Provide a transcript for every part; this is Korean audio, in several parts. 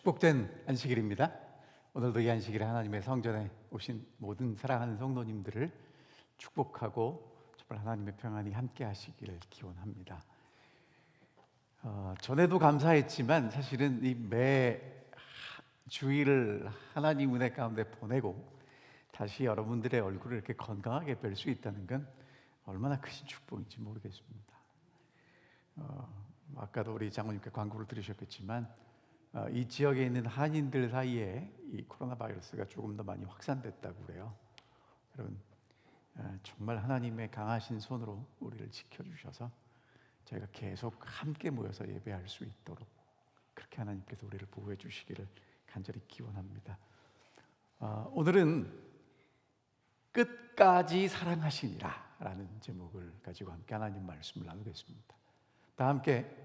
축복된 안식일입니다. 오늘도 이 안식일에 하나님의 성전에 오신 모든 사랑하는 성도님들을 축복하고 정말 하나님의 평안이 함께 하시기를 기원합니다. 전에도 감사했지만 사실은 이 매 주일을 하나님 은혜 가운데 보내고 다시 여러분들의 얼굴을 이렇게 건강하게 뵐 수 있다는 건 얼마나 크신 축복인지 모르겠습니다. 아까도 우리 장모님께 광고를 들으셨겠지만 이 지역에 있는 한인들 사이에 이 코로나 바이러스가 조금 더 많이 확산됐다고 그래요. 여러분, 정말 하나님의 강하신 손으로 우리를 지켜주셔서 저희가 계속 함께 모여서 예배할 수 있도록 그렇게 하나님께서 우리를 보호해 주시기를 간절히 기원합니다. 오늘은 끝까지 사랑하시니라 라는 제목을 가지고 함께 하나님 말씀을 나누겠습니다. 다 함께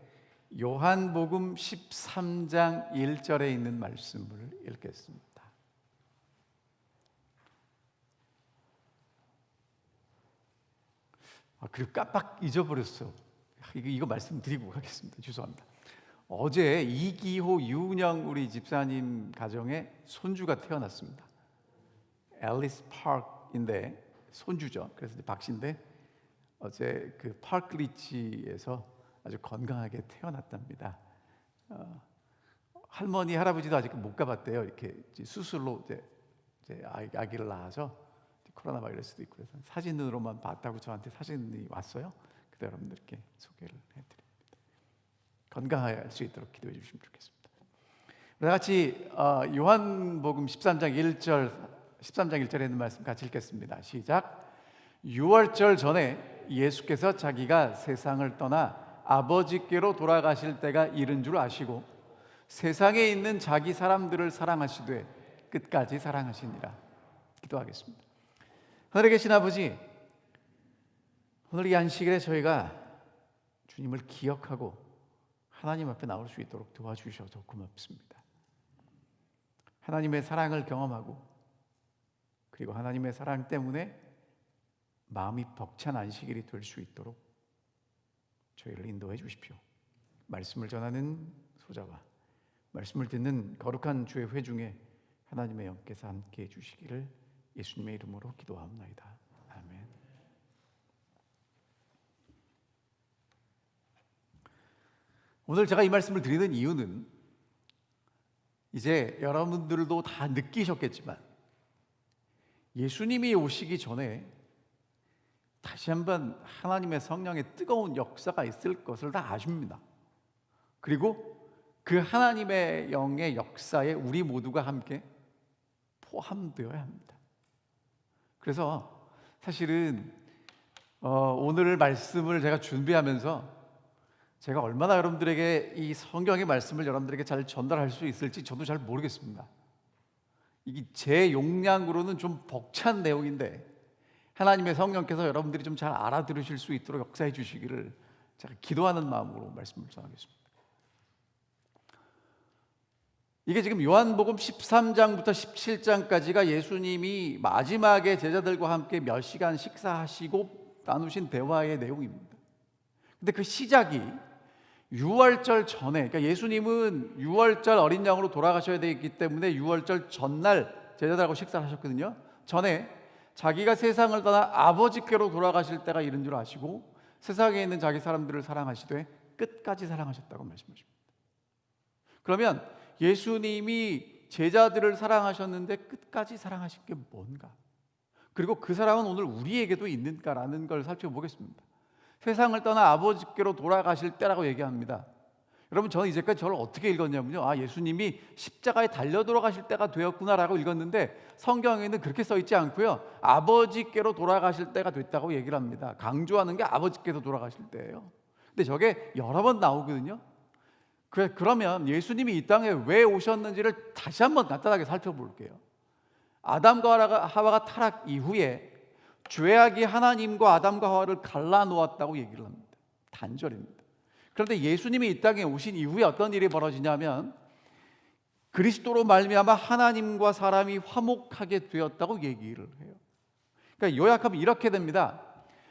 요한복음 13장 1절에 있는 말씀을 읽겠습니다. 그리고 깜빡 잊어버렸어. 이거 말씀드리고 가겠습니다. 죄송합니다. 어제 이기호 유은영 우리 집사님 가정에 손주가 태어났습니다. 앨리스 파크인데 손주죠. 그래서 박 씨인데 어제 그 파크리치에서 아주 건강하게 태어났답니다. 할머니 할아버지도 아직 못 가봤대요. 이렇게 수술로 이제 아기를 낳아서 코로나 바이러스도 있고 그래서 사진으로만 봤다고 저한테 사진이 왔어요. 그래서 여러분들께 소개를 해드립니다. 건강할 수 있도록 기도해 주시면 좋겠습니다. 우리 같이 요한복음 13장 1절에 있는 말씀 같이 읽겠습니다. 시작. 유월절 전에 예수께서 자기가 세상을 떠나 아버지께로 돌아가실 때가 이른 줄 아시고 세상에 있는 자기 사람들을 사랑하시되 끝까지 사랑하시니라. 기도하겠습니다. 하늘에 계신 아버지, 오늘 이 안식일에 저희가 주님을 기억하고 하나님 앞에 나올 수 있도록 도와주셔서 고맙습니다. 하나님의 사랑을 경험하고 그리고 하나님의 사랑 때문에 마음이 벅찬 안식일이 될 수 있도록 저희를 인도해 주십시오. 말씀을 전하는 소자와 말씀을 듣는 거룩한 주의 회중에 하나님의 영께서 함께해 주시기를 예수님의 이름으로 기도하옵나이다. 아멘. 오늘 제가 이 말씀을 드리는 이유는 이제 여러분들도 다 느끼셨겠지만 예수님이 오시기 전에 다시 한번 하나님의 성령의 뜨거운 역사가 있을 것을 다 아십니다. 그리고 그 하나님의 영의 역사에 우리 모두가 함께 포함되어야 합니다. 그래서 사실은 오늘 말씀을 제가 준비하면서 제가 얼마나 여러분들에게 이 성경의 말씀을 여러분들에게 잘 전달할 수 있을지 저도 잘 모르겠습니다. 이게 제 용량으로는 좀 벅찬 내용인데 하나님의 성령께서 여러분들이 좀 잘 알아들으실 수 있도록 역사해 주시기를 제가 기도하는 마음으로 말씀을 전하겠습니다. 이게 지금 요한복음 13장부터 17장까지가 예수님이 마지막에 제자들과 함께 몇 시간 식사하시고 나누신 대화의 내용입니다. 근데 그 시작이 유월절 전에, 그러니까 예수님은 유월절 어린 양으로 돌아가셔야 되기 때문에 유월절 전날 제자들하고 식사를 하셨거든요. 전에 자기가 세상을 떠나 아버지께로 돌아가실 때가 이른 줄 아시고 세상에 있는 자기 사람들을 사랑하시되 끝까지 사랑하셨다고 말씀하십니다. 그러면 예수님이 제자들을 사랑하셨는데 끝까지 사랑하신 게 뭔가? 그리고 그 사랑은 오늘 우리에게도 있는가라는 걸 살펴보겠습니다. 세상을 떠나 아버지께로 돌아가실 때라고 얘기합니다. 여러분, 저는 이제까지 저를 어떻게 읽었냐면요, 예수님이 십자가에 달려 돌아가실 때가 되었구나라고 읽었는데 성경에는 그렇게 써 있지 않고요, 아버지께로 돌아가실 때가 됐다고 얘기를 합니다. 강조하는 게 아버지께로 돌아가실 때예요. 근데 저게 여러 번 나오거든요. 그러면 예수님이 이 땅에 왜 오셨는지를 다시 한번 간단하게 살펴볼게요. 아담과 하와가 타락 이후에 죄악이 하나님과 아담과 하와를 갈라놓았다고 얘기를 합니다. 단절입니다. 그런데 예수님이 이 땅에 오신 이후에 어떤 일이 벌어지냐면 그리스도로 말미암아 하나님과 사람이 화목하게 되었다고 얘기를 해요. 그러니까 요약하면 이렇게 됩니다.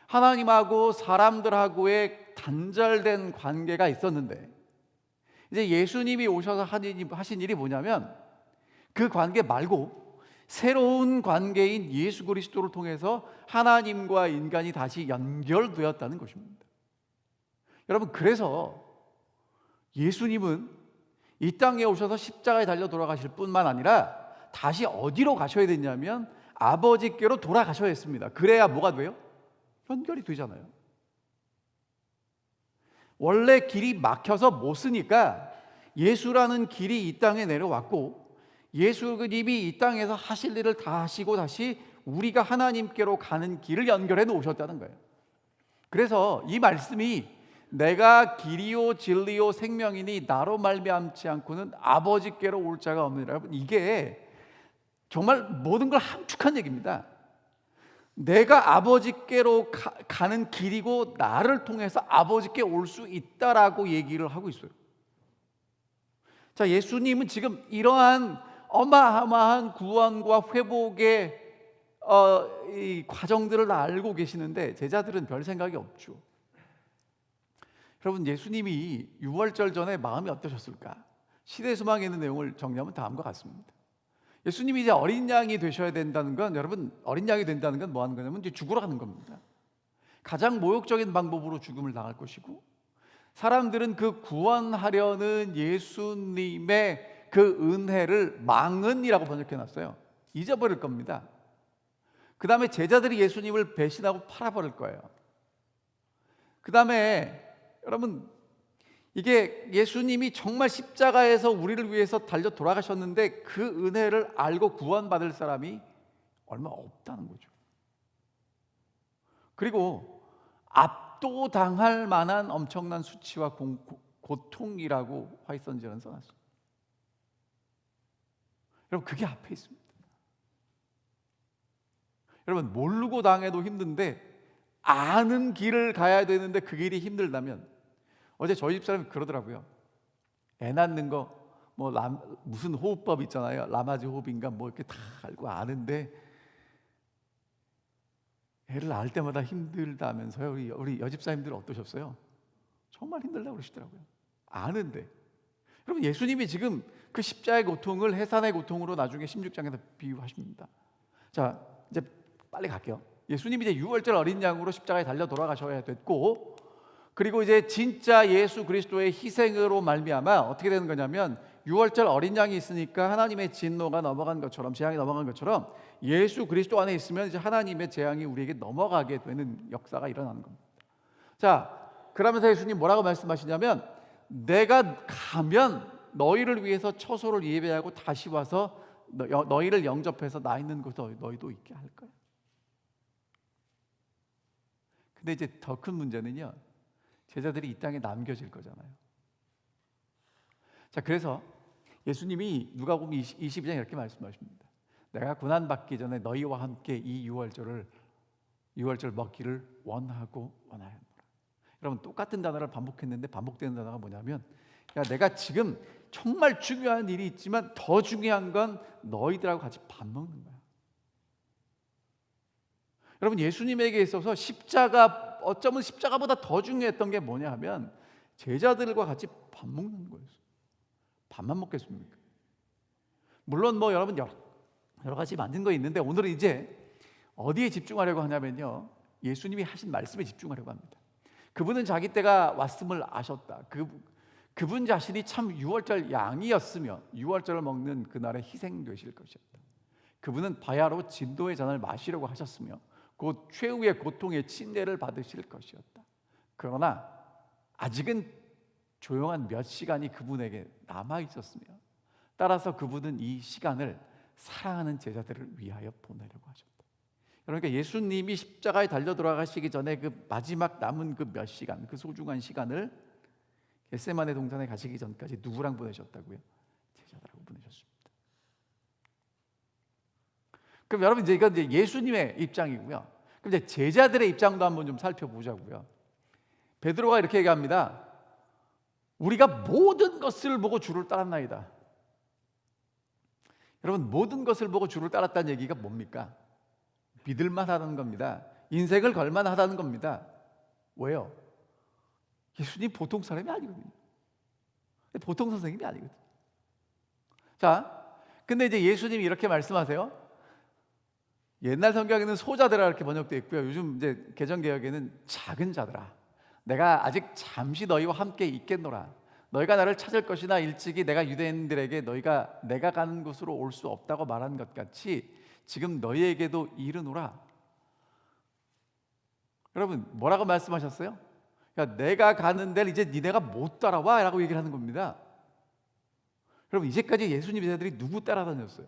하나님하고 사람들하고의 단절된 관계가 있었는데 이제 예수님이 오셔서 하신 일이 뭐냐면 그 관계 말고 새로운 관계인 예수 그리스도를 통해서 하나님과 인간이 다시 연결되었다는 것입니다. 여러분, 그래서 예수님은 이 땅에 오셔서 십자가에 달려 돌아가실 뿐만 아니라 다시 어디로 가셔야 되냐면 아버지께로 돌아가셔야 했습니다. 그래야 뭐가 돼요? 연결이 되잖아요. 원래 길이 막혀서 못 쓰니까 예수라는 길이 이 땅에 내려왔고, 예수님이 이 땅에서 하실 일을 다 하시고 다시 우리가 하나님께로 가는 길을 연결해 놓으셨다는 거예요. 그래서 이 말씀이 내가 길이요 진리요 생명이니 나로 말미암지 않고는 아버지께로 올 자가 없느니라. 여러분, 이게 정말 모든 걸 함축한 얘기입니다. 내가 아버지께로 가는 길이고 나를 통해서 아버지께 올 수 있다라고 얘기를 하고 있어요. 자, 예수님은 지금 이러한 어마어마한 구원과 회복의 이 과정들을 알고 계시는데 제자들은 별 생각이 없죠. 여러분, 예수님이 유월절 전에 마음이 어떠셨을까? 시대 소망에 있는 내용을 정리하면 다음과 같습니다. 예수님이 이제 어린 양이 되셔야 된다는 건, 여러분, 어린 양이 된다는 건 뭐 하는 거냐면 이제 죽으러 가는 겁니다. 가장 모욕적인 방법으로 죽음을 당할 것이고, 사람들은 그 구원하려는 예수님의 그 은혜를 망언이라고 번역해 놨어요. 잊어버릴 겁니다. 그 다음에 제자들이 예수님을 배신하고 팔아버릴 거예요. 그 다음에 여러분, 이게 예수님이 정말 십자가에서 우리를 위해서 달려 돌아가셨는데 그 은혜를 알고 구원받을 사람이 얼마 없다는 거죠. 그리고 압도당할 만한 엄청난 수치와 고통이라고 화이선지는 써놨습니다. 여러분, 그게 앞에 있습니다. 여러분, 모르고 당해도 힘든데 아는 길을 가야 되는데 그 길이 힘들다면, 어제 저희 집사람이 그러더라고요. 애 낳는 거 뭐 무슨 호흡법 있잖아요. 라마즈 호흡인가 뭐 이렇게 다 알고 아는데 애를 낳을 때마다 힘들다면서요. 우리 여집사님들 어떠셨어요? 정말 힘들다고 그러시더라고요. 아는데. 여러분, 예수님이 지금 그 십자가의 고통을 해산의 고통으로 나중에 16장에서 비유하십니다. 자, 이제 빨리 갈게요. 예수님이 이제 유월절 어린 양으로 십자가에 달려 돌아가셔야 됐고, 그리고 이제 진짜 예수 그리스도의 희생으로 말미암아 어떻게 되는 거냐면, 유월절 어린 양이 있으니까 하나님의 진노가 넘어간 것처럼, 재앙이 넘어간 것처럼 예수 그리스도 안에 있으면 이제 하나님의 재앙이 우리에게 넘어가게 되는 역사가 일어나는 겁니다. 자, 그러면서 예수님 뭐라고 말씀하시냐면, 내가 가면 너희를 위해서 처소를 예배하고 다시 와서 너희를 영접해서 나 있는 곳에 너희도 있게 할 거야. 근데 이제 더 큰 문제는요, 제자들이 이 땅에 남겨질 거잖아요. 자, 그래서 예수님이 누가복음 22장에 이렇게 말씀하십니다. 내가 고난받기 전에 너희와 함께 이 유월절 먹기를 원하고 원하였노라. 여러분, 똑같은 단어를 반복했는데 반복되는 단어가 뭐냐면, 내가 지금 정말 중요한 일이 있지만 더 중요한 건 너희들하고 같이 밥 먹는 거야. 여러분, 예수님에게 있어서 어쩌면 십자가보다 더 중요했던 게 뭐냐 하면 제자들과 같이 밥 먹는 거였어요. 밥만 먹겠습니까? 물론 뭐 여러분 여러 가지 만든 거 있는데 오늘은 이제 어디에 집중하려고 하냐면요, 예수님이 하신 말씀에 집중하려고 합니다. 그분은 자기 때가 왔음을 아셨다. 그분 자신이 참 유월절 양이었으며 유월절을 먹는 그날에 희생되실 것이었다. 그분은 바야로 진도의 잔을 마시려고 하셨으며 곧 최후의 고통의 침례를 받으실 것이었다. 그러나 아직은 조용한 몇 시간이 그분에게 남아 있었으며, 따라서 그분은 이 시간을 사랑하는 제자들을 위하여 보내려고 하셨다. 그러니까 예수님이 십자가에 달려 돌아가시기 전에 그 마지막 남은 그 몇 시간, 그 소중한 시간을 겟세마네 동산에 가시기 전까지 누구랑 보내셨다고요? 제자들하고 보내셨습니다. 그럼 여러분, 이건 이제 예수님의 입장이고요. 그럼 이제 제자들의 입장도 한번 좀 살펴보자고요. 베드로가 이렇게 얘기합니다. 우리가 모든 것을 보고 주를 따랐나이다. 여러분, 모든 것을 보고 주를 따랐다는 얘기가 뭡니까? 믿을만하다는 겁니다. 인생을 걸만하다는 겁니다. 왜요? 예수님 보통 사람이 아니거든요. 보통 선생님이 아니거든. 자, 근데 이제 예수님이 이렇게 말씀하세요. 옛날 성경에는 소자들아 이렇게 번역되어 있고요. 요즘 이제 개정 개혁에는 작은 자들아, 내가 아직 잠시 너희와 함께 있겠노라. 너희가 나를 찾을 것이나 일찍이 내가 유대인들에게 너희가 내가 가는 곳으로 올 수 없다고 말한 것 같이 지금 너희에게도 이르노라. 여러분, 뭐라고 말씀하셨어요? 그러니까 내가 가는 데를 이제 니네가 못 따라와 라고 얘기를 하는 겁니다. 여러분, 이제까지 예수님 제자들이 누구 따라다녔어요?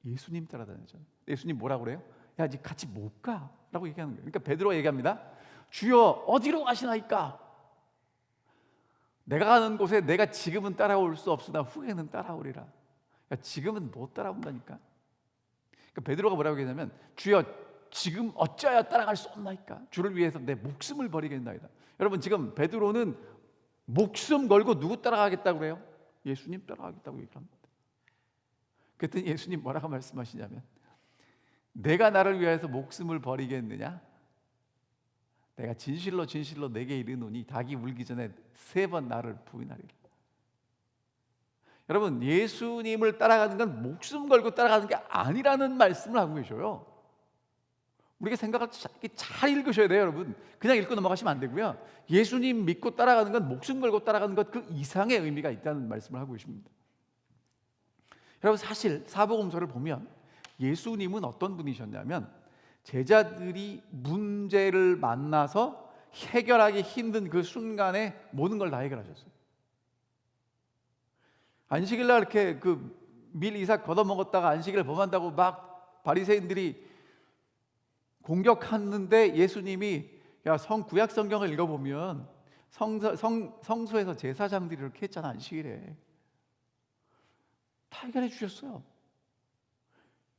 예수님 따라다녔죠. 예수님 뭐라고 그래요? 야, 니 같이 못 가 라고 얘기하는 거예요. 그러니까 베드로가 얘기합니다. 주여, 어디로 가시나이까? 내가 가는 곳에 내가 지금은 따라올 수 없으나 후에는 따라오리라. 그러니까 지금은 못 따라온다니까. 그러니까 베드로가 뭐라고 얘기하냐면, 주여, 지금 어찌하여 따라갈 수 없나이까? 주를 위해서 내 목숨을 버리겠나이다. 여러분, 지금 베드로는 목숨 걸고 누구 따라가겠다고 그래요? 예수님 따라가겠다고 얘기합니다. 그랬더니 예수님 뭐라고 말씀하시냐면, 내가 나를 위해서 목숨을 버리겠느냐? 내가 진실로 진실로 내게 이르노니 닭이 울기 전에 3번 나를 부인하리라. 여러분, 예수님을 따라가는 건 목숨 걸고 따라가는 게 아니라는 말씀을 하고 계셔요. 우리가 생각을 잘 읽으셔야 돼요, 여러분. 그냥 읽고 넘어가시면 안 되고요. 예수님 믿고 따라가는 건 목숨 걸고 따라가는 것 그 이상의 의미가 있다는 말씀을 하고 계십니다. 여러분, 사실 사복음서를 보면 예수님은 어떤 분이셨냐면, 제자들이 문제를 만나서 해결하기 힘든 그 순간에 모든 걸 다 해결하셨어요. 안식일 날 이렇게 그 밀 이삭 걷어먹었다가 안식일을 범한다고 막 바리새인들이 공격하는데 예수님이, 야, 구약 성경을 읽어보면 성소에서 제사장들이 이렇게 했잖아, 안식일에. 다 해결해 주셨어요.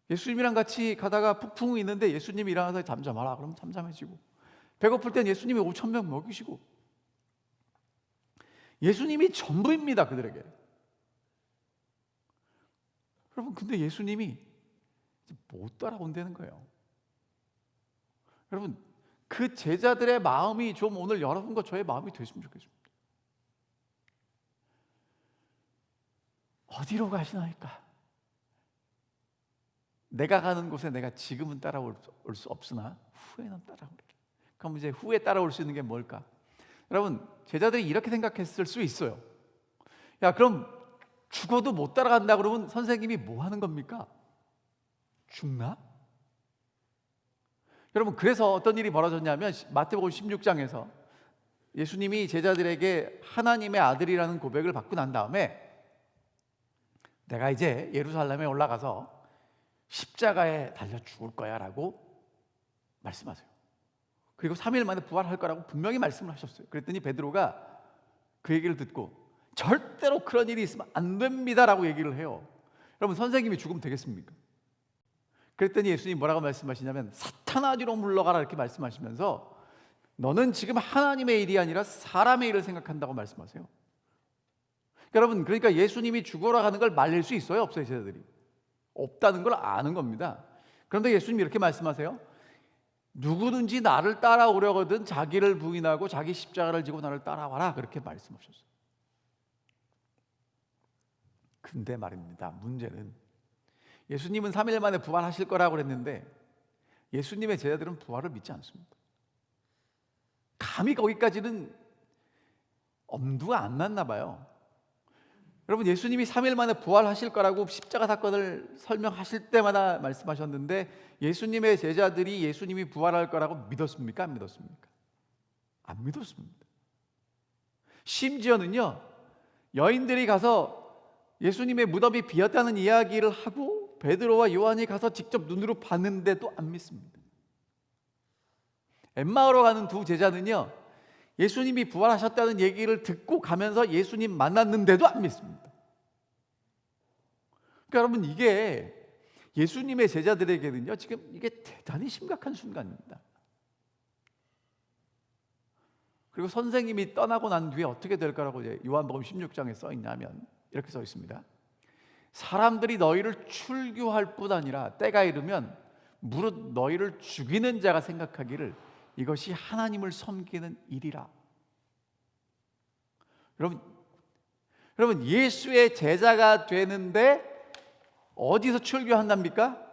예수님이랑 같이 가다가 폭풍이 있는데 예수님이 일어나서 잠잠하라 그러면 잠잠해지고, 배고플 땐 예수님이 5,000명 먹이시고, 예수님이 전부입니다, 그들에게. 여러분, 근데 예수님이 못 따라온다는 거예요. 여러분, 그 제자들의 마음이 좀 오늘 여러분과 저의 마음이 됐으면 좋겠습니다. 어디로 가시나이까? 내가 가는 곳에 내가 지금은 따라올 수 없으나 후에는 따라오리라. 그럼 이제 후에 따라올 수 있는 게 뭘까? 여러분, 제자들이 이렇게 생각했을 수 있어요. 야, 그럼 죽어도 못 따라간다 그러면 선생님이 뭐 하는 겁니까? 죽나? 여러분, 그래서 어떤 일이 벌어졌냐면 마태복음 16장에서 예수님이 제자들에게 하나님의 아들이라는 고백을 받고 난 다음에, 내가 이제 예루살렘에 올라가서 십자가에 달려 죽을 거야 라고 말씀하세요. 그리고 3일 만에 부활할 거라고 분명히 말씀을 하셨어요. 그랬더니 베드로가 그 얘기를 듣고, 절대로 그런 일이 있으면 안 됩니다 라고 얘기를 해요. 여러분, 선생님이 죽으면 되겠습니까? 그랬더니 예수님이 뭐라고 말씀하시냐면, 사탄아 뒤로 물러가라 이렇게 말씀하시면서, 너는 지금 하나님의 일이 아니라 사람의 일을 생각한다고 말씀하세요. 여러분, 그러니까 예수님이 죽으러 가는 걸 말릴 수 있어요, 없어요? 제자들이 없다는 걸 아는 겁니다. 그런데 예수님이 이렇게 말씀하세요. 누구든지 나를 따라오려거든 자기를 부인하고 자기 십자가를 지고 나를 따라와라, 그렇게 말씀하셨어요. 근데 말입니다, 문제는 예수님은 3일 만에 부활하실 거라고 그랬는데 예수님의 제자들은 부활을 믿지 않습니다. 감히 거기까지는 엄두가 안 났나 봐요. 여러분, 예수님이 3일 만에 부활하실 거라고 십자가 사건을 설명하실 때마다 말씀하셨는데, 예수님의 제자들이 예수님이 부활할 거라고 믿었습니까? 안 믿었습니까? 안 믿었습니다. 심지어는요, 여인들이 가서 예수님의 무덤이 비었다는 이야기를 하고 베드로와 요한이 가서 직접 눈으로 봤는데도 안 믿습니다. 엠마오로 가는 두 제자는요, 예수님이 부활하셨다는 얘기를 듣고 가면서 예수님 만났는데도 안 믿습니다. 그러니까 여러분, 이게 예수님의 제자들에게는요, 지금 이게 대단히 심각한 순간입니다. 그리고 선생님이 떠나고 난 뒤에 어떻게 될 거라고 이제 요한복음 16장에 써 있냐면 이렇게 써 있습니다. 사람들이 너희를 출교할 뿐 아니라 때가 이르면 무릇 너희를 죽이는 자가 생각하기를 이것이 하나님을 섬기는 일이라. 여러분, 예수의 제자가 되는데 어디서 출교한답니까?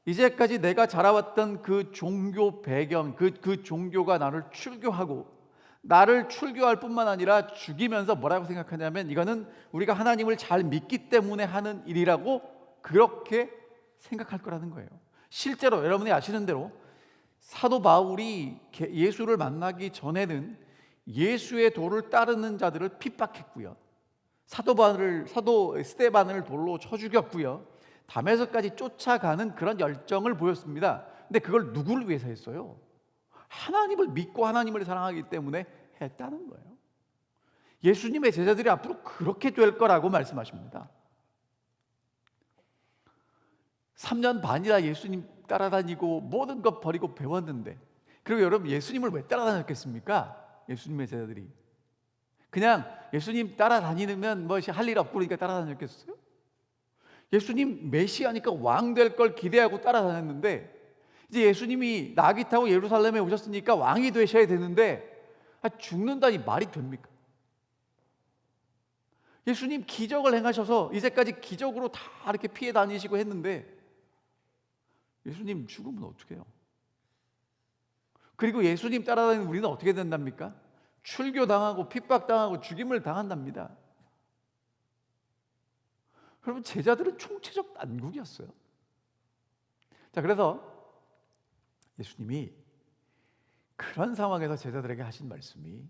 이제까지 내가 자라왔던 그 종교 배경, 그 종교가 나를 출교하고, 나를 출교할 뿐만 아니라 죽이면서 뭐라고 생각하냐면, 이거는 우리가 하나님을 잘 믿기 때문에 하는 일이라고 그렇게 생각할 거라는 거예요. 실제로 여러분이 아시는 대로 사도 바울이 예수를 만나기 전에는 예수의 도를 따르는 자들을 핍박했고요, 사도 스데반을 돌로 쳐 죽였고요, 다메섹까지 쫓아가는 그런 열정을 보였습니다. 근데 그걸 누구를 위해서 했어요? 하나님을 믿고 하나님을 사랑하기 때문에 했다는 거예요. 예수님의 제자들이 앞으로 그렇게 될 거라고 말씀하십니다. 3년 반이나 예수님 따라다니고 모든 것 버리고 배웠는데, 그리고 여러분, 예수님을 왜 따라다녔겠습니까? 예수님의 제자들이 그냥 예수님 따라다니면 뭐 할 일 없고 그러니까 따라다녔겠어요? 예수님 메시아니까 왕 될 걸 기대하고 따라다녔는데, 이제 예수님이 나귀 타고 예루살렘에 오셨으니까 왕이 되셔야 되는데 죽는다니 말이 됩니까? 예수님 기적을 행하셔서 이제까지 기적으로 다 이렇게 피해 다니시고 했는데 예수님 죽으면 어떻게 해요? 그리고 예수님 따라다니는 우리는 어떻게 된답니까? 출교당하고 핍박당하고 죽임을 당한답니다. 여러분, 제자들은 총체적 난국이었어요. 자, 그래서 예수님이 그런 상황에서 제자들에게 하신 말씀이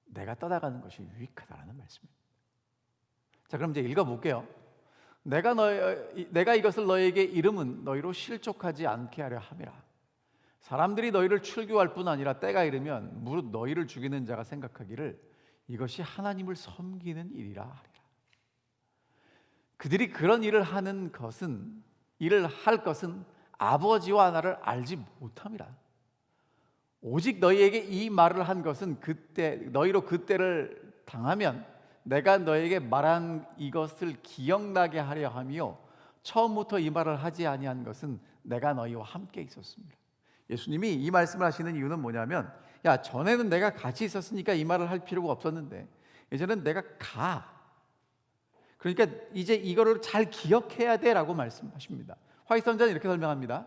내가 떠나가는 것이 유익하다라는 말씀입니다. 자, 그럼 이제 읽어볼게요. 내가 이것을 너희에게 이름은 너희로 실족하지 않게 하려 함이라. 사람들이 너희를 출교할 뿐 아니라 때가 이르면 무릇 너희를 죽이는 자가 생각하기를 이것이 하나님을 섬기는 일이라 하리라. 그들이 그런 일을 할 것은 아버지와 나를 알지 못함이라. 오직 너희에게 이 말을 한 것은 너희로 그때를 당하면 내가 너희에게 말한 이것을 기억나게 하려 하며 처음부터 이 말을 하지 아니한 것은 내가 너희와 함께 있었습니다. 예수님이 이 말씀을 하시는 이유는 뭐냐면, 야, 전에는 내가 같이 있었으니까 이 말을 할 필요가 없었는데 이제는 내가 가. 그러니까 이제 이거를 잘 기억해야 돼라고 말씀하십니다. 화이선자는 이렇게 설명합니다.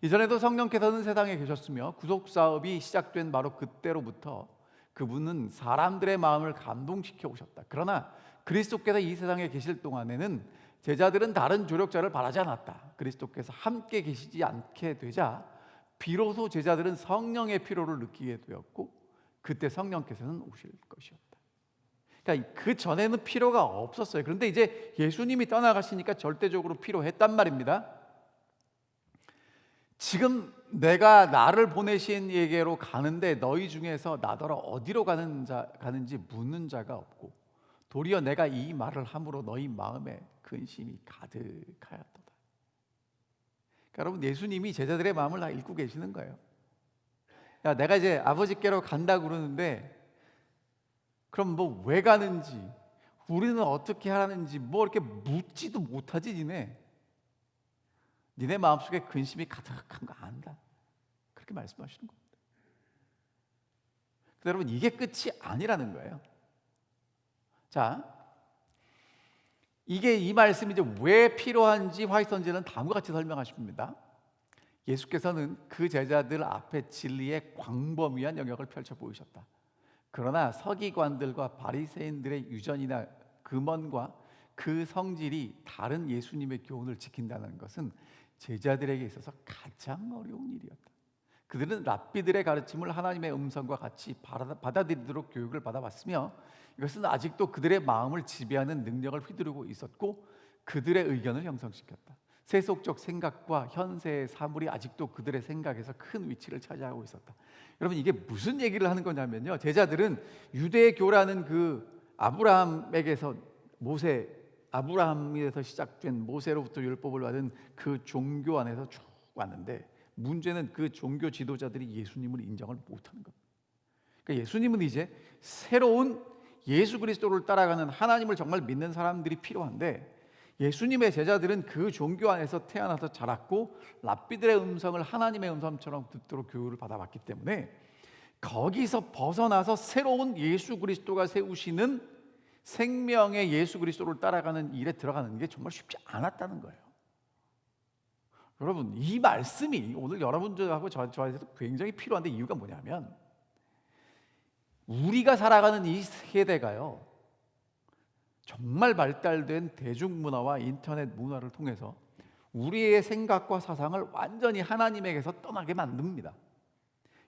이전에도 성령께서는 세상에 계셨으며 구속 사업이 시작된 바로 그때로부터 그분은 사람들의 마음을 감동시켜 오셨다. 그러나 그리스도께서 이 세상에 계실 동안에는 제자들은 다른 조력자를 바라지 않았다. 그리스도께서 함께 계시지 않게 되자 비로소 제자들은 성령의 필요를 느끼게 되었고, 그때 성령께서는 오실 것이었다. 그러니까 그 전에는 필요가 없었어요. 그런데 이제 예수님이 떠나가시니까 절대적으로 필요했단 말입니다. 지금 내가 나를 보내신 에게로 가는데 너희 중에서 나더러 어디로 가는지 묻는 자가 없고, 도리어 내가 이 말을 함으로 너희 마음에 근심이 가득하였도다. 그러니까 여러분, 예수님이 제자들의 마음을 다 읽고 계시는 거예요. 야, 내가 이제 아버지께로 간다고 그러는데 그럼 뭐 왜 가는지, 우리는 어떻게 하는지 뭐 이렇게 묻지도 못하지. 니네 마음속에 근심이 가득한 거 안다. 그렇게 말씀하시는 겁니다. 근데 여러분, 이게 끝이 아니라는 거예요. 자, 이 말씀이 이제 왜 필요한지 화이선지는 다음과 같이 설명하십니다. 예수께서는 그 제자들 앞에 진리의 광범위한 영역을 펼쳐 보이셨다. 그러나 서기관들과 바리새인들의 유전이나 금원과 그 성질이 다른 예수님의 교훈을 지킨다는 것은 제자들에게 있어서 가장 어려운 일이었다. 그들은 랍비들의 가르침을 하나님의 음성과 같이 받아들이도록 교육을 받아왔으며 이것은 아직도 그들의 마음을 지배하는 능력을 휘두르고 있었고 그들의 의견을 형성시켰다. 세속적 생각과 현세의 사물이 아직도 그들의 생각에서 큰 위치를 차지하고 있었다. 여러분, 이게 무슨 얘기를 하는 거냐면요, 제자들은 유대교라는 그 아브라함에게서 시작된 모세로부터 율법을 받은 그 종교 안에서 쭉 왔는데, 문제는 그 종교 지도자들이 예수님을 인정을 못하는 겁니다. 그러니까 예수님은 이제 새로운 예수 그리스도를 따라가는, 하나님을 정말 믿는 사람들이 필요한데, 예수님의 제자들은 그 종교 안에서 태어나서 자랐고 랍비들의 음성을 하나님의 음성처럼 듣도록 교육을 받아왔기 때문에 거기서 벗어나서 새로운 예수 그리스도가 세우시는 생명의 예수 그리스도를 따라가는 일에 들어가는 게 정말 쉽지 않았다는 거예요. 여러분, 이 말씀이 오늘 여러분들하고 저한테도 굉장히 필요한데, 이유가 뭐냐면 우리가 살아가는 이 세대가요, 정말 발달된 대중문화와 인터넷 문화를 통해서 우리의 생각과 사상을 완전히 하나님에게서 떠나게 만듭니다.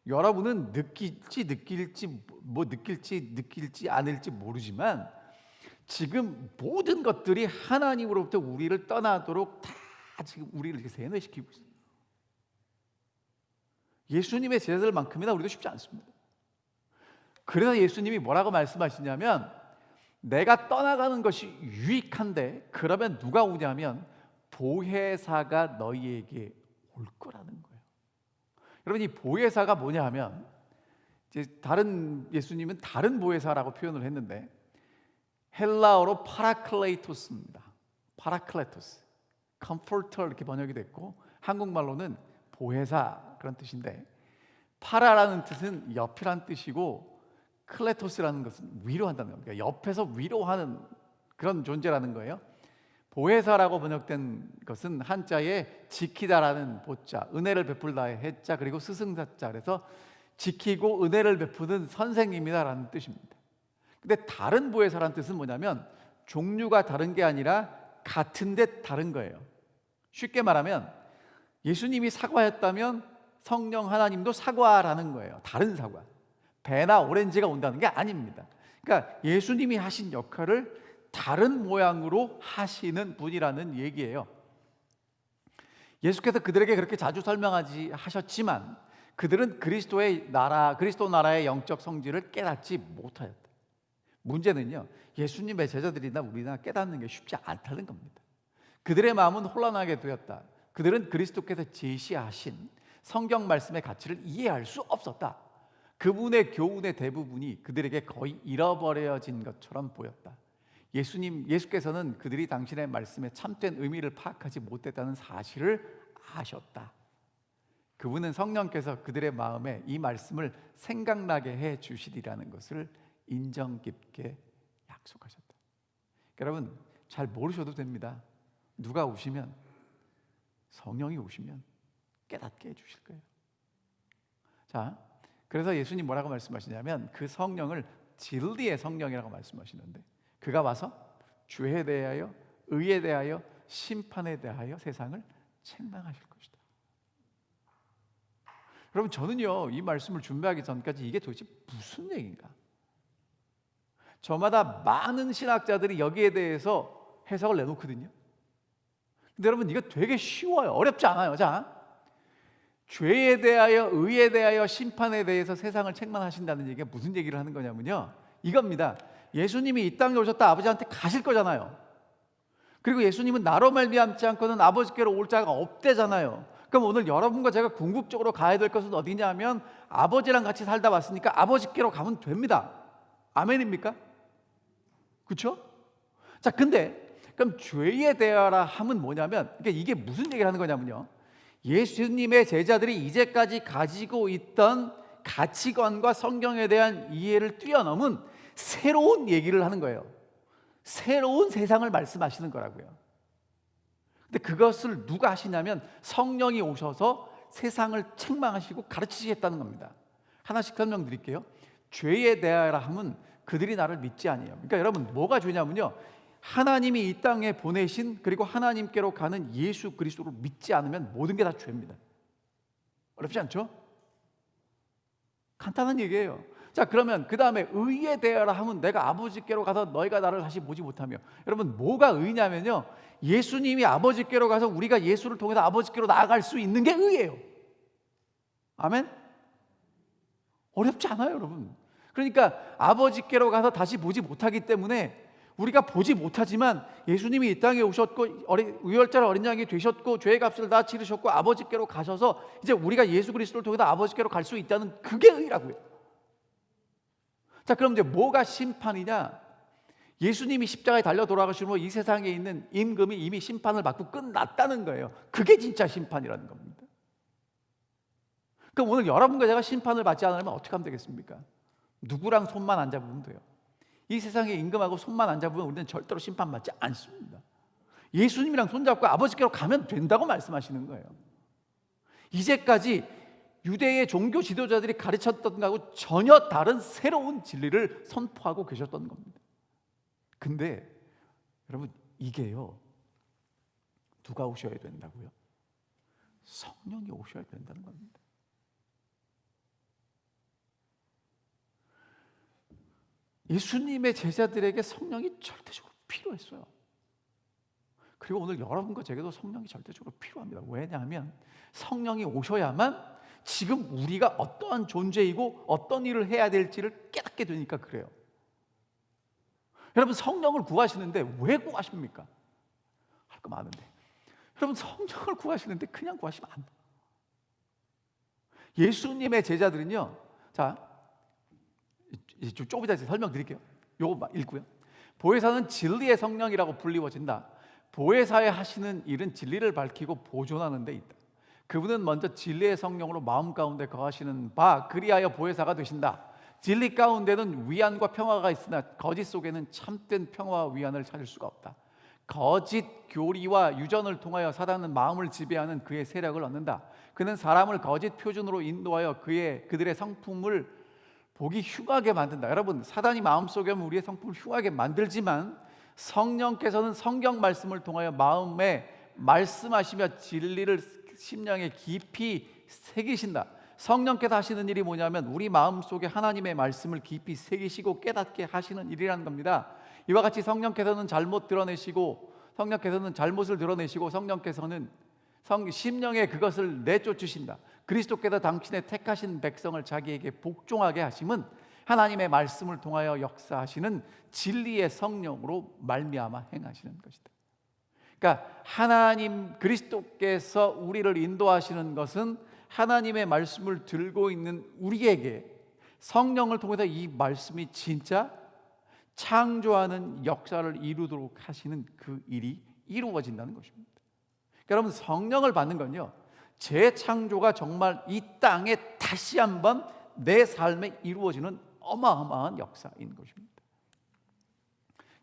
여러분은 느낄지 않을지 모르지만 지금 모든 것들이 하나님으로부터 우리를 떠나도록 다 지금 우리를 이렇게 세뇌시키고 있어요. 예수님의 제자들만큼이나 우리도 쉽지 않습니다. 그래서 예수님이 뭐라고 말씀하시냐면, 내가 떠나가는 것이 유익한데 그러면 누가 오냐면 보혜사가 너희에게 올 거라는 거예요. 여러분, 이 보혜사가 뭐냐 하면, 이제 다른 예수님은 다른 보혜사라고 표현을 했는데 헬라어로 파라클레이토스입니다. 파라클레토스, 컴포터 이렇게 번역이 됐고, 한국말로는 보혜사 그런 뜻인데, 파라라는 뜻은 옆이란 뜻이고 클레토스라는 것은 위로한다는 겁니다. 그러니까 옆에서 위로하는 그런 존재라는 거예요. 보혜사라고 번역된 것은 한자에 지키다라는 보자, 은혜를 베풀다의 해자, 그리고 스승사자, 그래서 지키고 은혜를 베푸는 선생님이다라는 뜻입니다. 근데 다른 보혜사라는 뜻은 뭐냐면 종류가 다른 게 아니라 같은데 다른 거예요. 쉽게 말하면 예수님이 사과했다면 성령 하나님도 사과라는 거예요. 다른 사과. 배나 오렌지가 온다는 게 아닙니다. 그러니까 예수님이 하신 역할을 다른 모양으로 하시는 분이라는 얘기예요. 예수께서 그들에게 그렇게 자주 하셨지만 그들은 그리스도 나라의 영적 성질을 깨닫지 못하였다. 문제는요, 예수님의 제자들이나 우리나 깨닫는 게 쉽지 않다는 겁니다. 그들의 마음은 혼란하게 되었다. 그들은 그리스도께서 제시하신 성경 말씀의 가치를 이해할 수 없었다. 그분의 교훈의 대부분이 그들에게 거의 잃어버려진 것처럼 보였다. 예수께서는 그들이 당신의 말씀의 참된 의미를 파악하지 못했다는 사실을 아셨다. 그분은 성령께서 그들의 마음에 이 말씀을 생각나게 해 주시리라는 것을 인정 깊게 약속하셨다. 여러분, 잘 모르셔도 됩니다. 누가 오시면, 성령이 오시면 깨닫게 해 주실 거예요. 자, 그래서 예수님 뭐라고 말씀하시냐면 그 성령을 진리의 성령이라고 말씀하시는데, 그가 와서 죄에 대하여, 의에 대하여, 심판에 대하여 세상을 책망하실 것이다. 여러분, 저는요, 이 말씀을 준비하기 전까지 이게 도대체 무슨 얘기인가? 저마다 많은 신학자들이 여기에 대해서 해석을 내놓거든요. 근데 여러분, 이거 되게 쉬워요. 어렵지 않아요. 자, 죄에 대하여, 의에 대하여, 심판에 대해서 세상을 책망하신다는 얘기가 무슨 얘기를 하는 거냐면요, 이겁니다. 예수님이 이 땅에 오셨다 아버지한테 가실 거잖아요. 그리고 예수님은 나로 말미암지 않고는 아버지께로 올 자가 없대잖아요. 그럼 오늘 여러분과 제가 궁극적으로 가야 될 것은 어디냐면 아버지랑 같이 살다 왔으니까 아버지께로 가면 됩니다. 아멘입니까? 그렇죠? 자, 근데 그럼 죄에 대하라 함은 뭐냐면, 그러니까 이게 무슨 얘기를 하는 거냐면요, 예수님의 제자들이 이제까지 가지고 있던 가치관과 성경에 대한 이해를 뛰어넘은 새로운 얘기를 하는 거예요. 새로운 세상을 말씀하시는 거라고요. 근데 그것을 누가 하시냐면 성령이 오셔서 세상을 책망하시고 가르치시겠다는 겁니다. 하나씩 설명드릴게요. 죄에 대하라 함은 그들이 나를 믿지 아니에요. 그러니까 여러분, 뭐가 죄냐면요, 하나님이 이 땅에 보내신, 그리고 하나님께로 가는 예수 그리스도를 믿지 않으면 모든 게 다 죄입니다. 어렵지 않죠? 간단한 얘기예요. 자, 그러면 그 다음에 의에 대하라 하면 내가 아버지께로 가서 너희가 나를 다시 보지 못하며, 여러분, 뭐가 의냐면요, 예수님이 아버지께로 가서 우리가 예수를 통해서 아버지께로 나아갈 수 있는 게 의예요. 아멘? 어렵지 않아요, 여러분. 그러니까 아버지께로 가서 다시 보지 못하기 때문에 우리가 보지 못하지만 예수님이 이 땅에 오셨고 유월절 어린 양이 되셨고 죄의 값을 다 치르셨고 아버지께로 가셔서 이제 우리가 예수 그리스도를 통해서 아버지께로 갈 수 있다는, 그게 의라고요. 자, 그럼 이제 뭐가 심판이냐? 예수님이 십자가에 달려 돌아가시므로 이 세상에 있는 임금이 이미 심판을 받고 끝났다는 거예요. 그게 진짜 심판이라는 겁니다. 그럼 오늘 여러분과 제가 심판을 받지 않으면 어떻게 하면 되겠습니까? 누구랑 손만 안 잡으면 돼요? 이 세상에 임금하고 손만 안 잡으면 우리는 절대로 심판받지 않습니다. 예수님이랑 손잡고 아버지께로 가면 된다고 말씀하시는 거예요. 이제까지 유대의 종교 지도자들이 가르쳤던 것하고 전혀 다른 새로운 진리를 선포하고 계셨던 겁니다. 근데 여러분, 이게요, 누가 오셔야 된다고요? 성령이 오셔야 된다는 겁니다. 예수님의 제자들에게 성령이 절대적으로 필요했어요. 그리고 오늘 여러분과 제게도 성령이 절대적으로 필요합니다. 왜냐하면 성령이 오셔야만 지금 우리가 어떠한 존재이고 어떤 일을 해야 될지를 깨닫게 되니까 그래요. 여러분, 성령을 구하시는데 왜 구하십니까? 할 거 많은데. 여러분, 성령을 구하시는데 그냥 구하시면 안 돼요. 예수님의 제자들은요, 자, 좀 이따 설명드릴게요. 요거 읽고요. 보혜사는 진리의 성령이라고 불리워진다. 보혜사의 하시는 일은 진리를 밝히고 보존하는 데 있다. 그분은 먼저 진리의 성령으로 마음 가운데 거하시는 바 그리하여 보혜사가 되신다. 진리 가운데는 위안과 평화가 있으나 거짓 속에는 참된 평화와 위안을 찾을 수가 없다. 거짓 교리와 유전을 통하여 사단은 마음을 지배하는 그의 세력을 얻는다. 그는 사람을 거짓 표준으로 인도하여 그들의 성품을 보기 흉하게 만든다. 여러분, 사단이 마음속에 오면 우리의 성품을 흉하게 만들지만 성령께서는 성경 말씀을 통하여 마음에 말씀하시며 진리를 심령에 깊이 새기신다. 성령께서 하시는 일이 뭐냐면 우리 마음속에 하나님의 말씀을 깊이 새기시고 깨닫게 하시는 일이라는 겁니다. 이와 같이 성령께서는 잘못을 드러내시고 성령께서는 심령에 그것을 내쫓으신다. 그리스도께서 당신의 택하신 백성을 자기에게 복종하게 하심은 하나님의 말씀을 통하여 역사하시는 진리의 성령으로 말미암아 행하시는 것이다. 그러니까 하나님 그리스도께서 우리를 인도하시는 것은 하나님의 말씀을 들고 있는 우리에게 성령을 통해서 이 말씀이 진짜 창조하는 역사를 이루도록 하시는 그 일이 이루어진다는 것입니다. 그러니까 여러분, 성령을 받는 건요, 재창조가 정말 이 땅에 다시 한번 내 삶에 이루어지는 어마어마한 역사인 것입니다.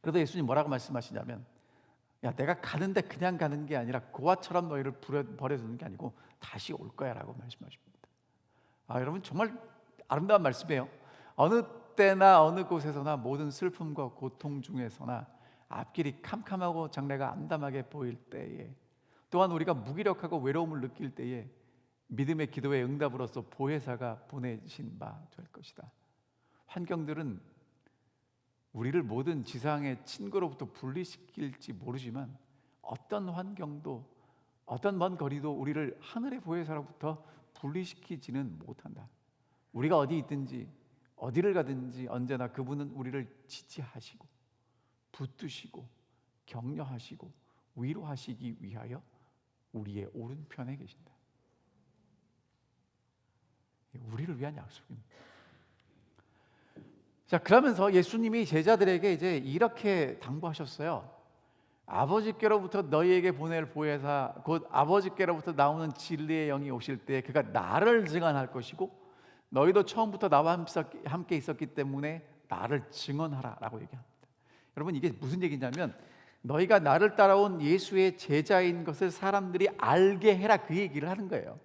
그래서 예수님 뭐라고 말씀하시냐면, 야, 내가 가는데 그냥 가는 게 아니라 고아처럼 너희를 버려두는 게 아니고 다시 올 거야 라고 말씀하십니다. 여러분, 정말 아름다운 말씀이에요. 어느 때나 어느 곳에서나 모든 슬픔과 고통 중에서나 앞길이 캄캄하고 장래가 암담하게 보일 때에, 또한 우리가 무기력하고 외로움을 느낄 때에 믿음의 기도의 응답으로서 보혜사가 보내신 바 될 것이다. 환경들은 우리를 모든 지상의 친구로부터 분리시킬지 모르지만 어떤 환경도 어떤 먼 거리도 우리를 하늘의 보혜사로부터 분리시키지는 못한다. 우리가 어디 있든지 어디를 가든지 언제나 그분은 우리를 지지하시고 붙드시고 격려하시고 위로하시기 위하여 우리의 오른편에 계신다. 우리를 위한 약속입니다. 자, 그러면서 예수님이 제자들에게 이제 이렇게 당부하셨어요. 아버지께로부터 너희에게 보낼 보혜사 곧 아버지께로부터 나오는 진리의 영이 오실 때 그가 나를 증언할 것이고 너희도 처음부터 나와 함께 있었기 때문에 나를 증언하라 라고 얘기합니다. 여러분, 이게 무슨 얘기냐면 너희가 나를 따라온 예수의 제자인 것을 사람들이 알게 해라, 그 얘기를 하는 거예요.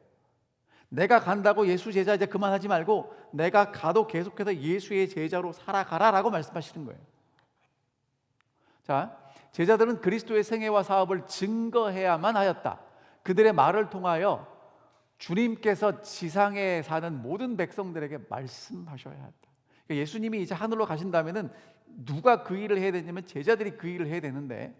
내가 간다고 예수 제자 이제 그만하지 말고 내가 가도 계속해서 예수의 제자로 살아가라 라고 말씀하시는 거예요. 자, 제자들은 그리스도의 생애와 사업을 증거해야만 하였다. 그들의 말을 통하여 주님께서 지상에 사는 모든 백성들에게 말씀하셔야 했다. 그러니까 예수님이 이제 하늘로 가신다면은 누가 그 일을 해야 되냐면 제자들이 그 일을 해야 되는데,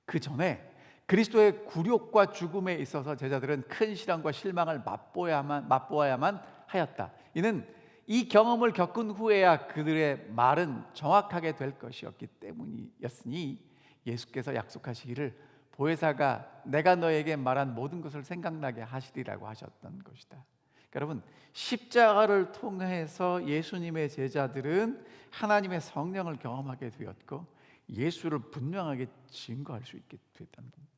그 전에 그리스도의 굴욕과 죽음에 있어서 제자들은 큰 시련과 실망을 맛보아야만 하였다. 이는 이 경험을 겪은 후에야 그들의 말은 정확하게 될 것이었기 때문이었으니 예수께서 약속하시기를 보혜사가 내가 너에게 말한 모든 것을 생각나게 하시리라고 하셨던 것이다. 그러니까 여러분, 십자가를 통해서 예수님의 제자들은 하나님의 성령을 경험하게 되었고 예수를 분명하게 증거할 수 있게 됐다는 겁니다.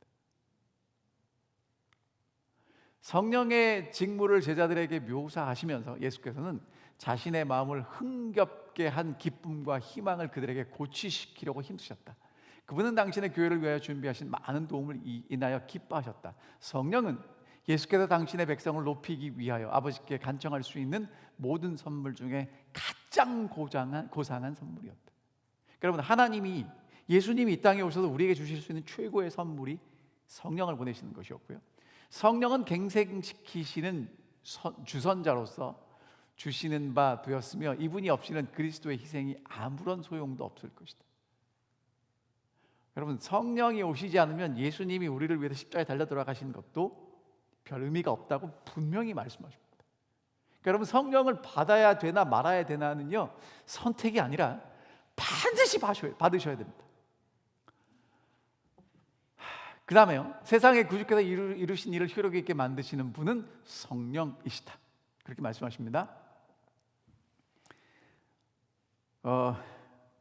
성령의 직무를 제자들에게 묘사하시면서 예수께서는 자신의 마음을 흥겹게 한 기쁨과 희망을 그들에게 고취시키려고 힘쓰셨다. 그분은 당신의 교회를 위하여 준비하신 많은 도움을 인하여 기뻐하셨다. 성령은 예수께서 당신의 백성을 높이기 위하여 아버지께 간청할 수 있는 모든 선물 중에 가장 고상한 선물이었다. 여러분, 하나님이, 예수님이 이 땅에 오셔서 우리에게 주실 수 있는 최고의 선물이 성령을 보내시는 것이었고요, 성령은 갱생시키시는 주선자로서 주시는 바 되었으며, 이분이 없이는 그리스도의 희생이 아무런 소용도 없을 것이다. 여러분, 성령이 오시지 않으면 예수님이 우리를 위해서 십자가에 달려 돌아가신 것도 별 의미가 없다고 분명히 말씀하십니다. 그러니까 여러분, 성령을 받아야 되나 말아야 되나는요, 선택이 아니라 반드시 받으셔야 됩니다. 그 다음에요, 세상의 구주께서 이루신 일을 효력 있게 만드시는 분은 성령이시다, 그렇게 말씀하십니다.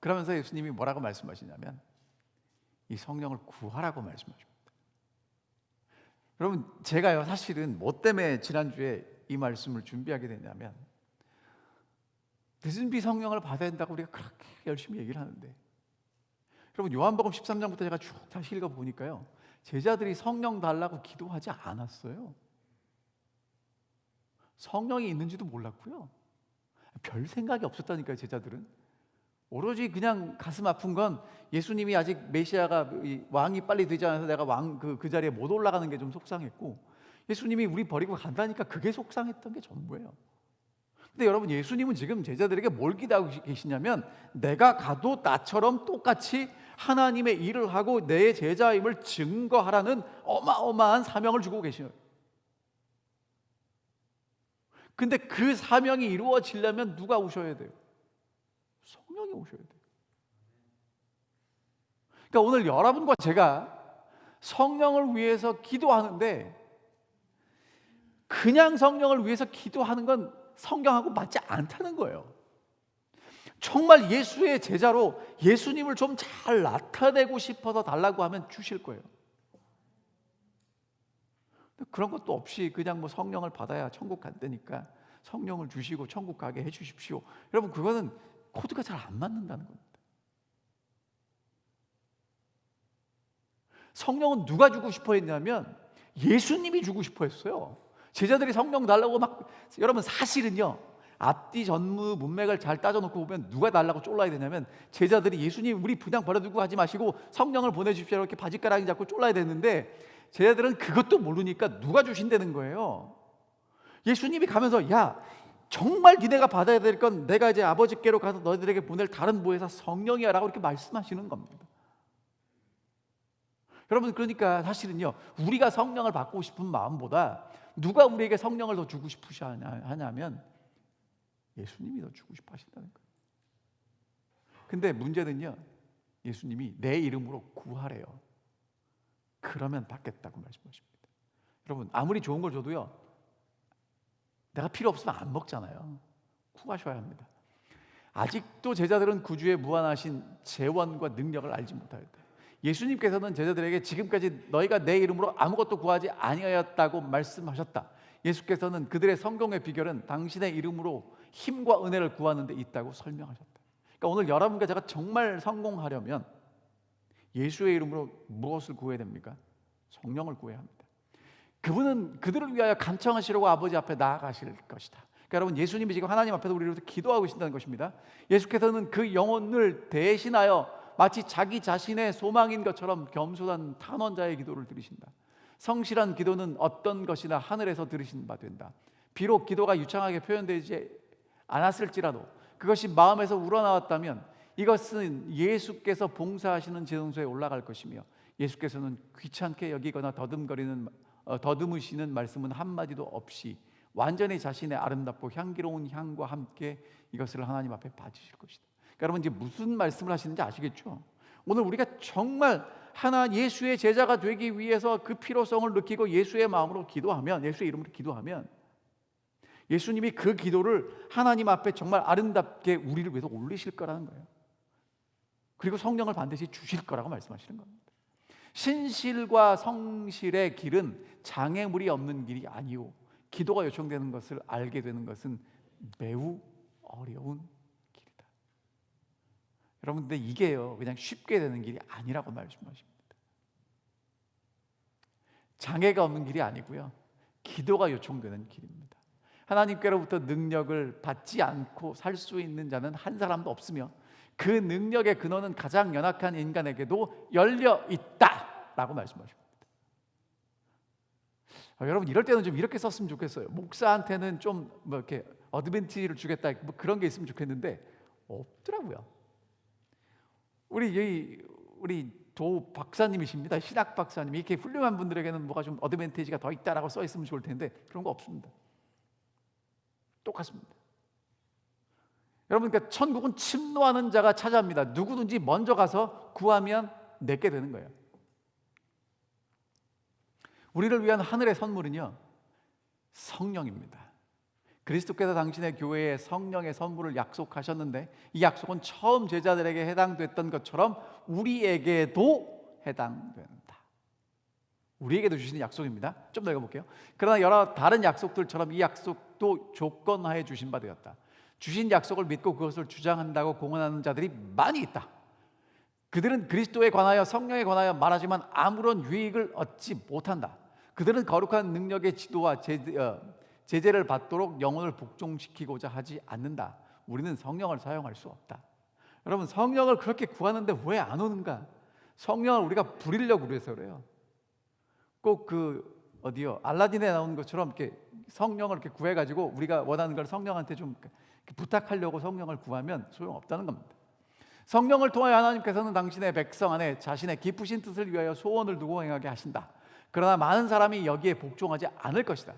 그러면서 예수님이 뭐라고 말씀하시냐면 이 성령을 구하라고 말씀하십니다. 여러분, 제가요, 사실은 뭐 때문에 지난주에 이 말씀을 준비하게 됐냐면, 늦은 비 성령을 받아야 된다고 우리가 그렇게 열심히 얘기를 하는데, 여러분, 요한복음 13장부터 제가 쭉 다시 읽어보니까요, 제자들이 성령 달라고 기도하지 않았어요. 성령이 있는지도 몰랐고요, 별 생각이 없었다니까요. 제자들은 오로지 그냥 가슴 아픈 건 예수님이 아직 메시아가 왕이 빨리 되지 않아서 내가 그 자리에 못 올라가는 게 좀 속상했고, 예수님이 우리 버리고 간다니까 그게 속상했던 게 전부예요. 근데 여러분, 예수님은 지금 제자들에게 뭘 기대하고 계시냐면, 내가 가도 나처럼 똑같이 하나님의 일을 하고 내 제자임을 증거하라는 어마어마한 사명을 주고 계셔요. 근데 그 사명이 이루어지려면 누가 오셔야 돼요? 성령이 오셔야 돼요. 그러니까 오늘 여러분과 제가 성령을 위해서 기도하는데, 그냥 성령을 위해서 기도하는 건 성경하고 맞지 않다는 거예요. 정말 예수의 제자로 예수님을 좀 잘 나타내고 싶어서 달라고 하면 주실 거예요. 그런 것도 없이 그냥 뭐 성령을 받아야 천국 간다니까 성령을 주시고 천국 가게 해 주십시오, 여러분, 그거는 코드가 잘 안 맞는다는 겁니다. 성령은 누가 주고 싶어 했냐면 예수님이 주고 싶어 했어요. 제자들이 성령 달라고 막, 여러분, 사실은요, 앞뒤 전무 문맥을 잘 따져놓고 보면 누가 달라고 쫄라야 되냐면, 제자들이 예수님 우리 그냥 버려두고 하지 마시고 성령을 보내주십시오 이렇게 바지가랑이 잡고 쫄라야 되는데, 제자들은 그것도 모르니까 누가 주신다는 거예요. 예수님이 가면서, 야, 정말 니네가 받아야 될 건 내가 이제 아버지께로 가서 너희들에게 보낼 다른 보혜사 성령이야 라고 이렇게 말씀하시는 겁니다. 여러분, 그러니까 사실은요, 우리가 성령을 받고 싶은 마음보다 누가 우리에게 성령을 더 주고 싶으셔 하냐면 예수님이 더 주고 싶어 하신다는 거예요. 근데 문제는요, 예수님이 내 이름으로 구하래요. 그러면 받겠다고 말씀하십니다. 여러분, 아무리 좋은 걸 줘도요, 내가 필요 없으면 안 먹잖아요. 구하셔야 합니다. 아직도 제자들은 구주의 무한하신 재원과 능력을 알지 못할 때, 예수님께서는 제자들에게 지금까지 너희가 내 이름으로 아무것도 구하지 아니하였다고 말씀하셨다. 예수께서는 그들의 성공의 비결은 당신의 이름으로 힘과 은혜를 구하는 데 있다고 설명하셨다. 그러니까 오늘 여러분과 제가 정말 성공하려면 예수의 이름으로 무엇을 구해야 됩니까? 성령을 구해야 합니다. 그분은 그들을 위하여 간청하시려고 아버지 앞에 나아가실 것이다. 그러니까 여러분, 예수님이 지금 하나님 앞에서 우리를 기도하고 계신다는 것입니다. 예수께서는 그 영혼을 대신하여 마치 자기 자신의 소망인 것처럼 겸손한 탄원자의 기도를 들으신다. 성실한 기도는 어떤 것이나 하늘에서 들으신 바 된다. 비록 기도가 유창하게 표현되지 않았을지라도 그것이 마음에서 우러나왔다면 이것은 예수께서 봉사하시는 지성소에 올라갈 것이며, 예수께서는 귀찮게 여기거나 더듬으시는 말씀은 한마디도 없이 완전히 자신의 아름답고 향기로운 향과 함께 이것을 하나님 앞에 바치실 것이다. 그러니까 여러분, 이제 무슨 말씀을 하시는지 아시겠죠? 오늘 우리가 정말 예수의 제자가 되기 위해서 그 필요성을 느끼고 예수의 마음으로 기도하면, 예수의 이름으로 기도하면, 예수님이 그 기도를 하나님 앞에 정말 아름답게 우리를 위해서 올리실 거라는 거예요. 그리고 성령을 반드시 주실 거라고 말씀하시는 겁니다. 신실과 성실의 길은 장애물이 없는 길이 아니오, 기도가 요청되는 것을 알게 되는 것은 매우 어려운 길이다. 여러분, 근데 이게요, 그냥 쉽게 되는 길이 아니라고 말씀하십니다. 장애가 없는 길이 아니고요, 기도가 요청되는 길입니다. 하나님께로부터 능력을 받지 않고 살 수 있는 자는 한 사람도 없으며 그 능력의 근원은 가장 연약한 인간에게도 열려 있다라고 말씀하십니다. 여러분, 이럴 때는 좀 이렇게 썼으면 좋겠어요. 목사한테는 좀 뭐 이렇게 어드밴티지를 주겠다, 뭐 그런 게 있으면 좋겠는데 없더라고요. 우리 도 박사님이십니다. 신학 박사님. 이렇게 훌륭한 분들에게는 뭐가 좀 어드밴티지가 더 있다라고 써 있으면 좋을 텐데 그런 거 없습니다. 똑같습니다. 여러분, 그러니까 천국은 침노하는 자가 차지합니다. 누구든지 먼저 가서 구하면 내게 되는 거예요. 우리를 위한 하늘의 선물은요, 성령입니다. 그리스도께서 당신의 교회에 성령의 선물을 약속하셨는데 이 약속은 처음 제자들에게 해당됐던 것처럼 우리에게도 해당된다. 우리에게도 주시는 약속입니다. 좀 더 읽어볼게요. 그러나 여러 다른 약속들처럼 이 약속도 조건하에 주신 바 되었다. 주신 약속을 믿고 그것을 주장한다고 공언하는 자들이 많이 있다. 그들은 그리스도에 관하여 성령에 관하여 말하지만 아무런 유익을 얻지 못한다. 그들은 거룩한 능력의 지도와 제재를 받도록 영혼을 복종시키고자 하지 않는다. 우리는 성령을 사용할 수 없다. 여러분, 성령을 그렇게 구하는데 왜 안 오는가? 성령을 우리가 부리려고 그래서 그래요. 꼭 알라딘에 나오는 것처럼 이렇게 성령을 이렇게 구해가지고 우리가 원하는 걸 성령한테 좀 부탁하려고 성령을 구하면 소용없다는 겁니다. 성령을 통하여 하나님께서는 당신의 백성 안에 자신의 깊으신 뜻을 위하여 소원을 두고 행하게 하신다. 그러나 많은 사람이 여기에 복종하지 않을 것이다.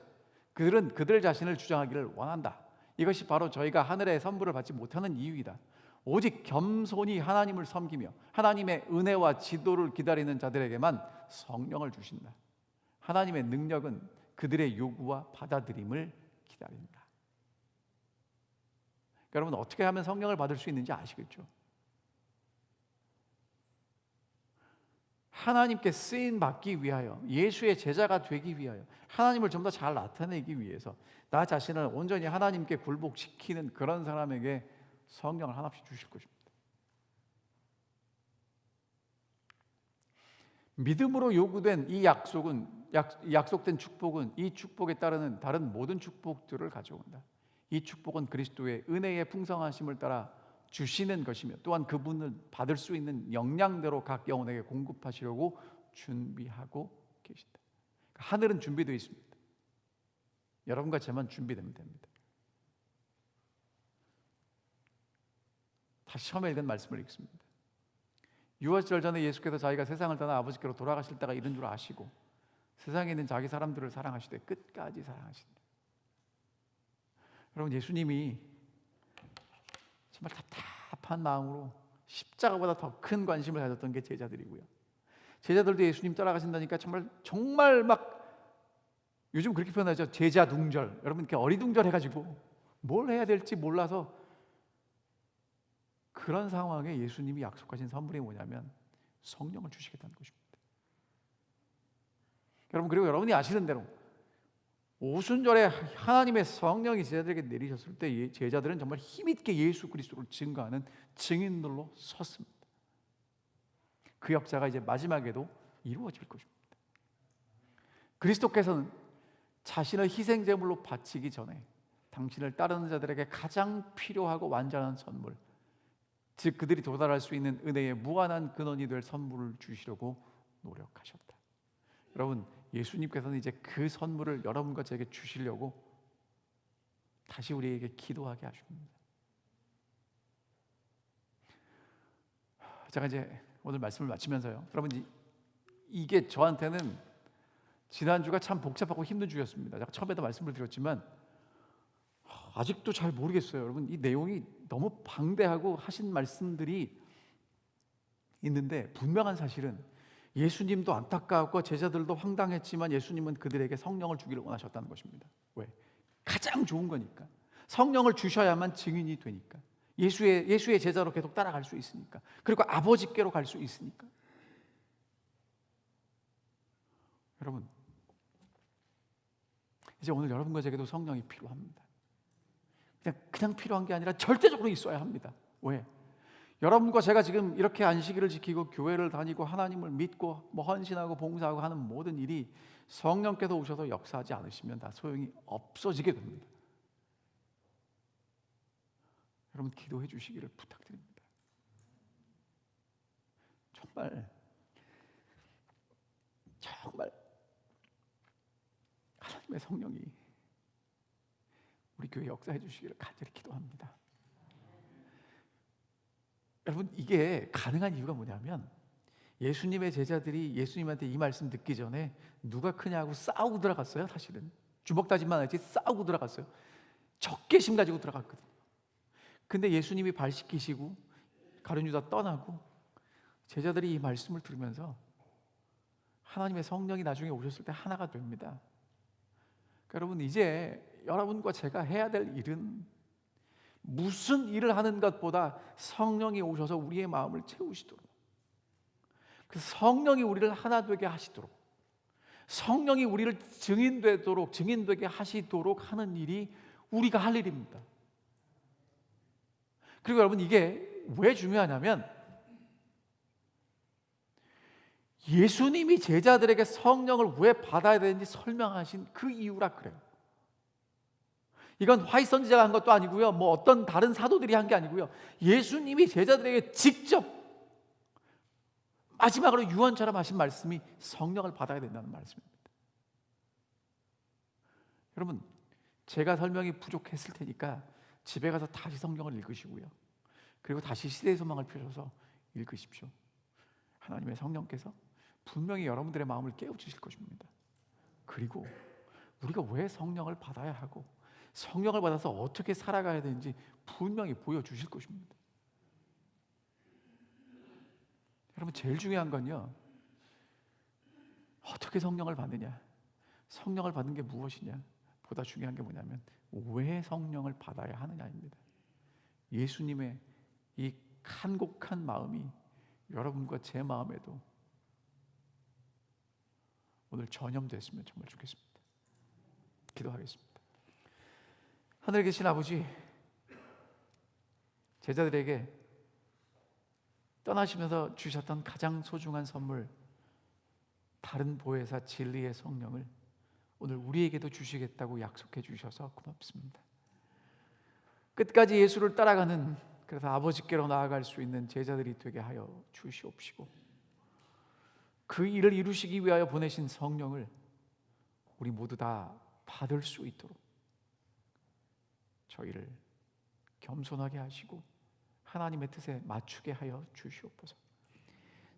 그들은 그들 자신을 주장하기를 원한다. 이것이 바로 저희가 하늘의 선물을 받지 못하는 이유이다. 오직 겸손히 하나님을 섬기며 하나님의 은혜와 지도를 기다리는 자들에게만 성령을 주신다. 하나님의 능력은 그들의 요구와 받아들임을 기다린다. 여러분, 어떻게 하면 성령을 받을 수 있는지 아시겠죠? 하나님께 쓰임 받기 위하여, 예수의 제자가 되기 위하여, 하나님을 좀 더 잘 나타내기 위해서 나 자신을 온전히 하나님께 굴복시키는 그런 사람에게 성령을 하나씩 주실 것입니다. 믿음으로 요구된 이 약속된 축복은 이 축복에 따르는 다른 모든 축복들을 가져온다. 이 축복은 그리스도의 은혜의 풍성하심을 따라 주시는 것이며 또한 그분을 받을 수 있는 역량대로 각 영혼에게 공급하시려고 준비하고 계신다. 하늘은 준비되어 있습니다. 여러분과 저만 준비되면 됩니다. 다시 처음에 읽은 말씀을 읽습니다. 6월절 전에 예수께서 자기가 세상을 떠나 아버지께로 돌아가실 때가 이른 줄 아시고 세상에 있는 자기 사람들을 사랑하시되 끝까지 사랑하신다. 여러분, 예수님이 정말 답답한 마음으로 십자가보다 더 큰 관심을 가졌던 게 제자들이고요. 제자들도 예수님 따라가신다니까 정말 막 요즘 그렇게 표현하죠. 제자둥절. 여러분, 이렇게 어리둥절해가지고 뭘 해야 될지 몰라서 그런 상황에 예수님이 약속하신 선물이 뭐냐면 성령을 주시겠다는 것입니다. 여러분, 그리고 여러분이 아시는 대로 오순절에 하나님의 성령이 제자들에게 내리셨을 때 제자들은 정말 힘있게 예수 그리스도를 증거하는 증인들로 섰습니다. 그 역사가 이제 마지막에도 이루어질 것입니다. 그리스도께서는 자신을 희생제물로 바치기 전에 당신을 따르는 자들에게 가장 필요하고 완전한 선물, 즉 그들이 도달할 수 있는 은혜의 무한한 근원이 될 선물을 주시려고 노력하셨다. 여러분, 예수님께서는 이제 그 선물을 여러분과 제게 주시려고 다시 우리에게 기도하게 하십니다. 제가 이제 오늘 말씀을 마치면서요, 여러분, 이게 저한테는 지난주가 참 복잡하고 힘든 주였습니다. 제가 처음에도 말씀을 드렸지만 아직도 잘 모르겠어요. 여러분, 이 내용이 너무 방대하고 하신 말씀들이 있는데 분명한 사실은 예수님도 안타까웠고 제자들도 황당했지만 예수님은 그들에게 성령을 주기를 원하셨다는 것입니다. 왜? 가장 좋은 거니까. 성령을 주셔야만 증인이 되니까. 예수의 제자로 계속 따라갈 수 있으니까. 그리고 아버지께로 갈 수 있으니까. 여러분, 이제 오늘 여러분과 제게도 성령이 필요합니다. 그냥 필요한 게 아니라 절대적으로 있어야 합니다. 왜? 여러분과 제가 지금 이렇게 안식일을 지키고 교회를 다니고 하나님을 믿고 헌신하고 봉사하고 하는 모든 일이 성령께서 오셔서 역사하지 않으시면 다 소용이 없어지게 됩니다. 여러분 기도해 주시기를 부탁드립니다. 정말 하나님의 성령이 우리 교회 역사해 주시기를 간절히 기도합니다. 여러분 이게 가능한 이유가 뭐냐면 예수님의 제자들이 예수님한테 이 말씀 듣기 전에 누가 크냐고 싸우고 들어갔어요. 사실은 주먹다짐만 하지 싸우고 들어갔어요. 적개심 가지고 들어갔거든요. 근데 예수님이 발 씻기시고 가룟 유다 떠나고 제자들이 이 말씀을 들으면서 하나님의 성령이 나중에 오셨을 때 하나가 됩니다. 그러니까 여러분 이제 여러분과 제가 해야 될 일은 무슨 일을 하는 것보다 성령이 오셔서 우리의 마음을 채우시도록, 그 성령이 우리를 하나 되게 하시도록, 성령이 우리를 증인되게 하시도록 하는 일이 우리가 할 일입니다. 그리고 여러분 이게 왜 중요하냐면 예수님이 제자들에게 성령을 왜 받아야 되는지 설명하신 그 이유라 그래요. 이건 화이 선지자가 한 것도 아니고요, 뭐 어떤 다른 사도들이 한 게 아니고요, 예수님이 제자들에게 직접 마지막으로 유언처럼 하신 말씀이 성령을 받아야 된다는 말씀입니다. 여러분 제가 설명이 부족했을 테니까 집에 가서 다시 성경을 읽으시고요, 그리고 다시 시대의 소망을 펴셔서 읽으십시오. 하나님의 성령께서 분명히 여러분들의 마음을 깨우치실 것입니다. 그리고 우리가 왜 성령을 받아야 하고 성령을 받아서 어떻게 살아가야 되는지 분명히 보여주실 것입니다. 여러분 제일 중요한 건요, 어떻게 성령을 받느냐, 성령을 받는 게 무엇이냐 보다 중요한 게 뭐냐면 왜 성령을 받아야 하느냐입니다. 예수님의 이 간곡한 마음이 여러분과 제 마음에도 오늘 전염됐으면 정말 좋겠습니다. 기도하겠습니다. 하늘에 계신 아버지, 제자들에게 떠나시면서 주셨던 가장 소중한 선물, 다른 보혜사 진리의 성령을 오늘 우리에게도 주시겠다고 약속해 주셔서 고맙습니다. 끝까지 예수를 따라가는, 그래서 아버지께로 나아갈 수 있는 제자들이 되게 하여 주시옵시고, 그 일을 이루시기 위하여 보내신 성령을 우리 모두 다 받을 수 있도록 저희를 겸손하게 하시고 하나님의 뜻에 맞추게 하여 주시옵소서.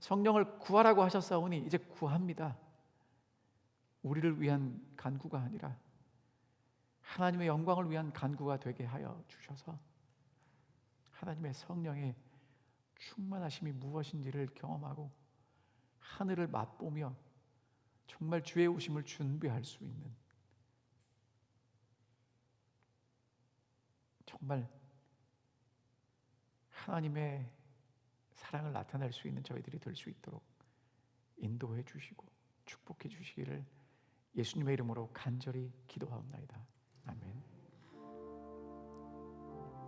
성령을 구하라고 하셨사오니 이제 구합니다. 우리를 위한 간구가 아니라 하나님의 영광을 위한 간구가 되게 하여 주셔서 하나님의 성령의 충만하심이 무엇인지를 경험하고 하늘을 맛보며 정말 주의 오심을 준비할 수 있는, 정말 하나님의 사랑을 나타낼 수 있는 저희들이 될 수 있도록 인도해 주시고 축복해 주시기를 예수님의 이름으로 간절히 기도하옵나이다. 아멘.